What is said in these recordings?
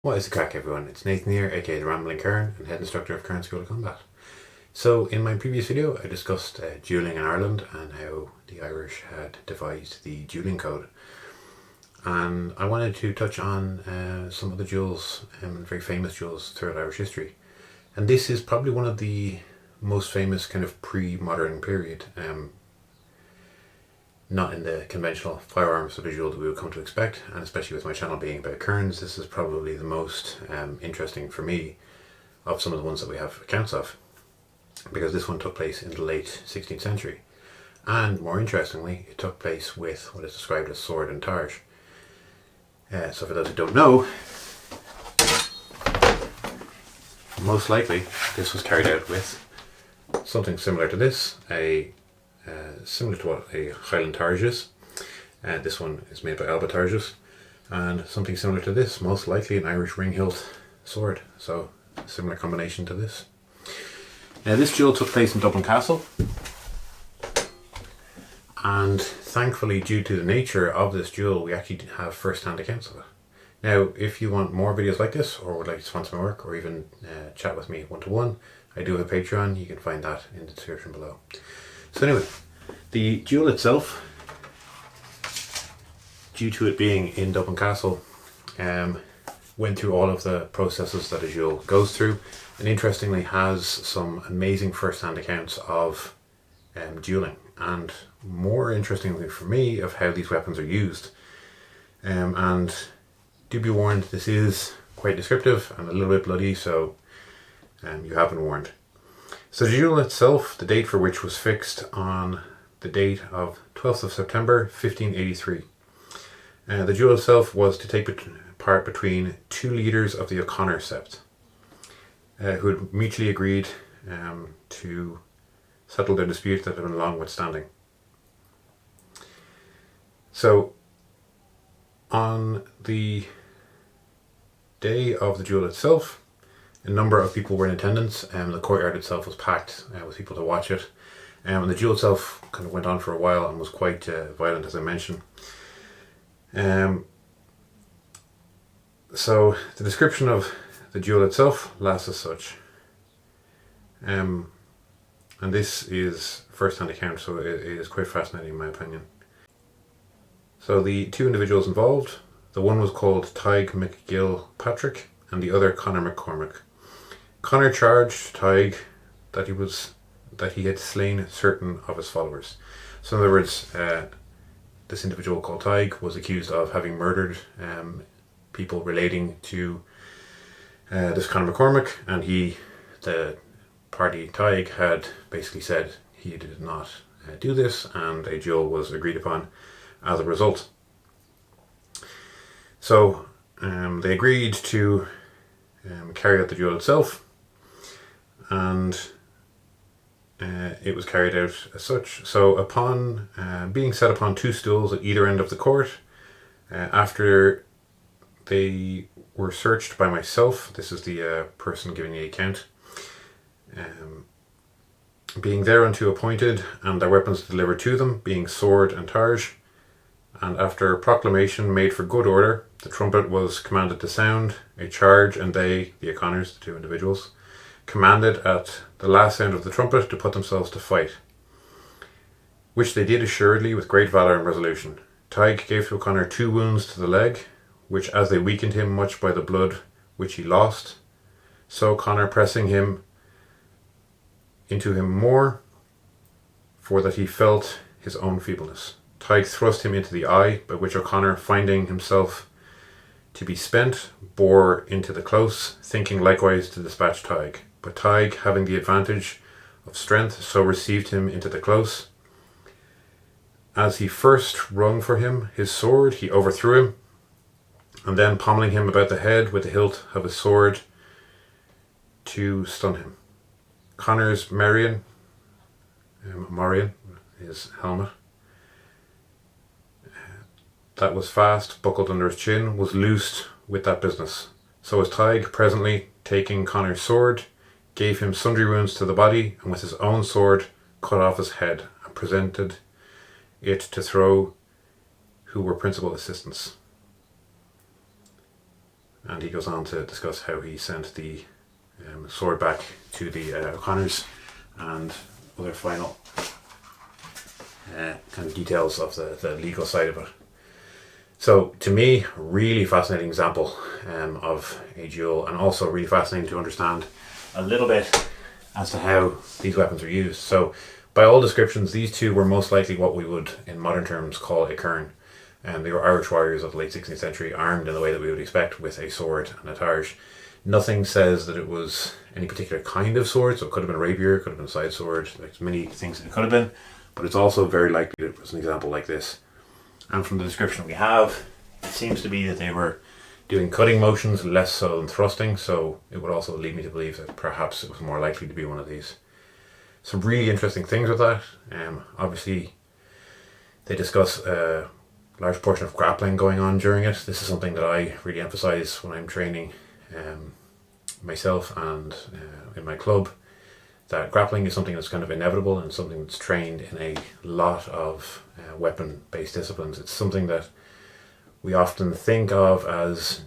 What is the crack, everyone? It's Nathan here, aka the Rambling Kern, and head instructor of Kern School of Combat. So in my previous video I discussed dueling in Ireland and how the Irish had devised the dueling code, and I wanted to touch on some of the duels, very famous duels throughout Irish history. And this is probably one of the most famous kind of pre-modern period, not in the conventional firearms sort of duel that we would come to expect, and especially with my channel being about Kerns, this is probably the most interesting for me of some of the ones that we have accounts of, because this one took place in the late 16th century, and more interestingly it took place with what is described as sword and targe. So for those who don't know, most likely this was carried out with something similar to this, similar to what a Highland targe is. This one is made by Alba targes, and something similar to this, most likely an Irish ring hilt sword, so a similar combination to this. Now this duel took place in Dublin Castle, and thankfully, due to the nature of this duel, we actually have first-hand accounts of it. Now if you want more videos like this, or would like to sponsor my work, or even chat with me one-to-one, I do have a Patreon. You can find that in the description below. So anyway, the duel itself, due to it being in Dublin Castle, went through all of the processes that a duel goes through, and interestingly has some amazing first-hand accounts of dueling, and more interestingly for me, of how these weapons are used. And do be warned, this is quite descriptive and a little bit bloody, so you have been warned. So the duel itself, the date for which was fixed on the date of 12th of September 1583. The duel itself was to take part between two leaders of the O'Connor sept, who had mutually agreed to settle their dispute that had been long withstanding. So on the day of the duel itself, a number of people were in attendance, and the courtyard itself was packed with people to watch it. And the duel itself kind of went on for a while and was quite violent, as I mentioned. So the description of the duel itself lasts as such. And this is first-hand account, so it is quite fascinating in my opinion. So the two individuals involved, the one was called Tig McGill Patrick, and the other Conor McCormick. Conor charged Tig that he had slain certain of his followers. So in other words, this individual called Tig was accused of having murdered people relating to this Conor McCormick, and the party Tig, had basically said he did not do this, and a duel was agreed upon as a result. So they agreed to carry out the duel itself, and it was carried out as such. So upon being set upon two stools at either end of the court, after they were searched by myself, this is the person giving the account, being thereunto appointed, and their weapons delivered to them, being sword and targe, and after proclamation made for good order, the trumpet was commanded to sound a charge, and they, the O'Connors, the two individuals, commanded at the last sound of the trumpet to put themselves to fight, which they did assuredly with great valour and resolution. Tig gave to O'Connor 2 wounds to the leg, which as they weakened him much by the blood which he lost, so Conor pressing him into him more, for that he felt his own feebleness. Tig thrust him into the eye, by which O'Connor, finding himself to be spent, bore into the close, thinking likewise to dispatch Tig. But Tig, having the advantage of strength, so received him into the close. As he first wrung for him his sword, he overthrew him, and then pommelling him about the head with the hilt of his sword to stun him. Conor's Morion, his helmet, that was fast buckled under his chin, was loosed with that business. So as Tig, presently taking Conor's sword, gave him sundry wounds to the body, and with his own sword cut off his head, and presented it to throw who were principal assistants. and he goes on to discuss how he sent the sword back to the O'Connors and other final kind of details of the legal side of it. So to me, really fascinating example of a duel, and also really fascinating to understand a little bit as to how these weapons are used. So by all descriptions, these two were most likely what we would in modern terms call a kern. They were Irish warriors of the late 16th century, armed in the way that we would expect with a sword and a targe. Nothing says that it was any particular kind of sword, so it could have been a rapier, it could have been a side sword, there's many things it could have been, but it's also very likely that it was an example like this. And from the description we have, it seems to be that they were doing cutting motions less so than thrusting, so it would also lead me to believe that perhaps it was more likely to be one of these. Some really interesting things with that. Obviously, they discuss a large portion of grappling going on during it. This is something that I really emphasize when I'm training myself and in my club, that grappling is something that's kind of inevitable and something that's trained in a lot of weapon-based disciplines. It's something that we often think of as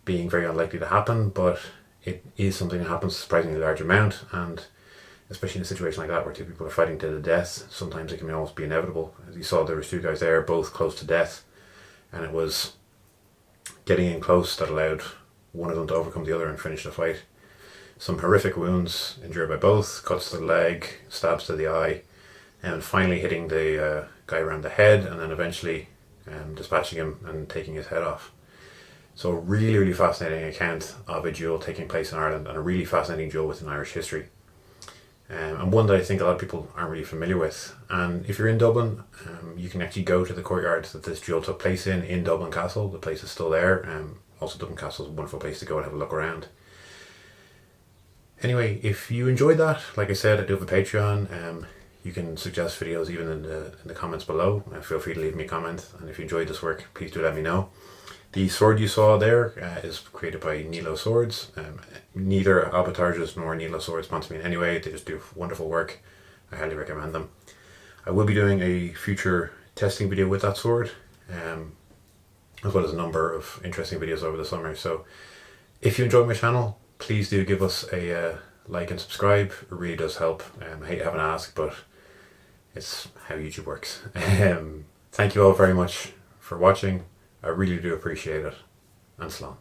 being very unlikely to happen, but it is something that happens a surprisingly large amount, and especially in a situation like that where two people are fighting to the death, sometimes it can almost be inevitable. As you saw, there was two guys there, both close to death, and it was getting in close that allowed one of them to overcome the other and finish the fight. Some horrific wounds endured by both, cuts to the leg, stabs to the eye, and finally hitting the guy around the head, and then eventually dispatching him and taking his head off. So a really, really fascinating account of a duel taking place in Ireland, and a really fascinating duel within Irish history. And one that I think a lot of people aren't really familiar with. And if you're in Dublin, you can actually go to the courtyard that this duel took place in Dublin Castle. The place is still there. Also, Dublin Castle is a wonderful place to go and have a look around. Anyway, if you enjoyed that, like I said, I do have a Patreon. You can suggest videos even in the comments below. Feel free to leave me a comment. And if you enjoyed this work, please do let me know. The sword you saw there is created by Nilo Swords. Neither Alba Targes nor Nilo Swords sponsor me in any way. They just do wonderful work. I highly recommend them. I will be doing a future testing video with that sword, as well as a number of interesting videos over the summer. So if you enjoy my channel, please do give us a like and subscribe. It really does help. I hate having to ask, but it's how YouTube works. Thank you all very much for watching. I really do appreciate it, and slán.